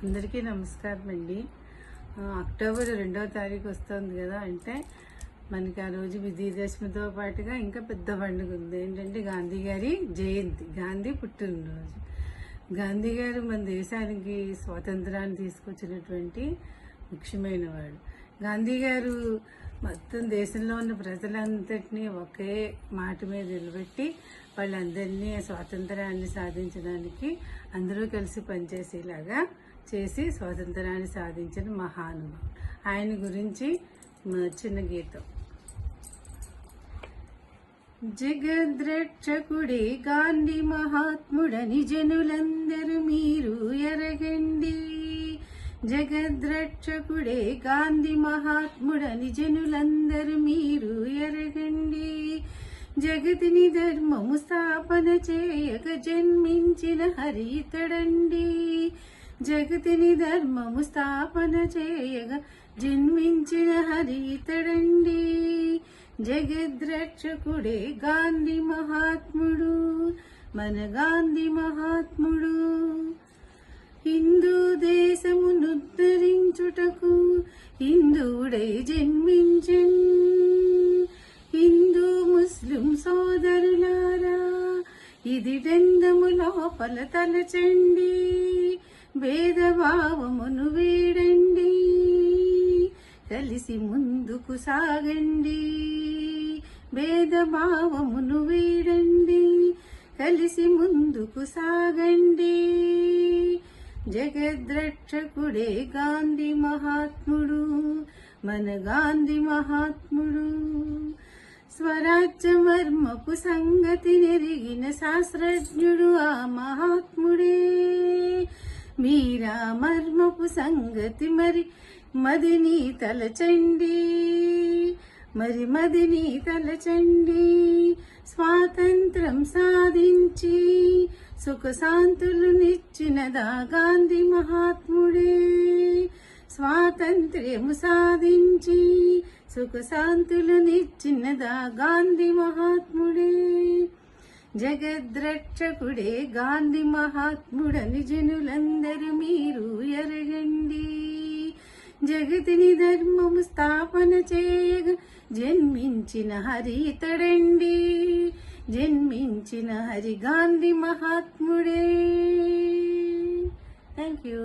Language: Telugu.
అందరికీ నమస్కారం అండి. అక్టోబర్ 2వ తారీఖు వస్తుంది కదా, అంటే మనకి ఆ రోజు విజయదశమితో పాటుగా ఇంకా పెద్ద పండుగ ఉంది. ఏంటంటే గాంధీ గారి జయంతి, గాంధీ పుట్టినరోజు. గాంధీ గారు మన దేశానికి స్వాతంత్రాన్ని తీసుకొచ్చినటువంటి ముఖ్యమైన వాడు. గాంధీ గారు మొత్తం దేశంలో ఉన్న ప్రజలంతటినీ ఒకే మాట మీద నిలబెట్టి వాళ్ళందరినీ స్వాతంత్రాన్ని సాధించడానికి అందరూ కలిసి పనిచేసేలాగా చేసి స్వాతంత్రాన్ని సాధించిన మహానుభావుడు. ఆయన గురించి చిన్న గీతం. జగద్రక్షకుడే గాంధీ మహాత్ముడని జనులందరూ మీరు ఎరగండి. జగద్రక్షకుడే గాంధీ మహాత్ముడని జనులందరూ మీరు ఎరగండి. జగతిని ధర్మము స్థాపన చేయక జన్మించిన హరి ఇతడండి. జగతిని ధర్మము స్థాపన చేయగా జన్మించిన హరి ఇతడండి. జగద్రక్షకుడే గాంధీ మహాత్ముడు, మన గాంధీ మహాత్ముడు. హిందూ దేశమునుద్ధరించుటకు హిందువుడై జన్మించన్. హిందూ ముస్లిం సోదరులారా, ఇది దండము లోపల తలచండి. భేదభావమును వీడండి, కలిసి ముందుకు సాగండి. భేదభావమును వీడండి, కలిసి ముందుకు సాగండి. జగద్రక్షకుడే గాంధీ మహాత్ముడు, మన గాంధీ మహాత్ముడు. స్వరాజ్య మర్మపు సంగతి నెరిగిన శాస్త్రజ్ఞుడు ఆ మహాత్ముడే. మీరా మర్మపు సంగతి మదిని తలచండి, మదిని తలచండి. స్వాతంత్రం సాధించి సుఖశాంతులు నిచ్చినదా గాంధీ మహాత్ముడే. స్వాతంత్ర్యము సాధించి సుఖశాంతులు నిచ్చినదా గాంధీ మహాత్ముడే. జగద్రక్షకుడే గాంధీ మహాత్ముడని జనులందరూ మీరు ఎరగండి. జగతిని ధర్మము స్థాపన చేయగా జన్మించిన హరి ఇతడండి. జన్మించిన హరి గాంధీ మహాత్ముడే. Thank you.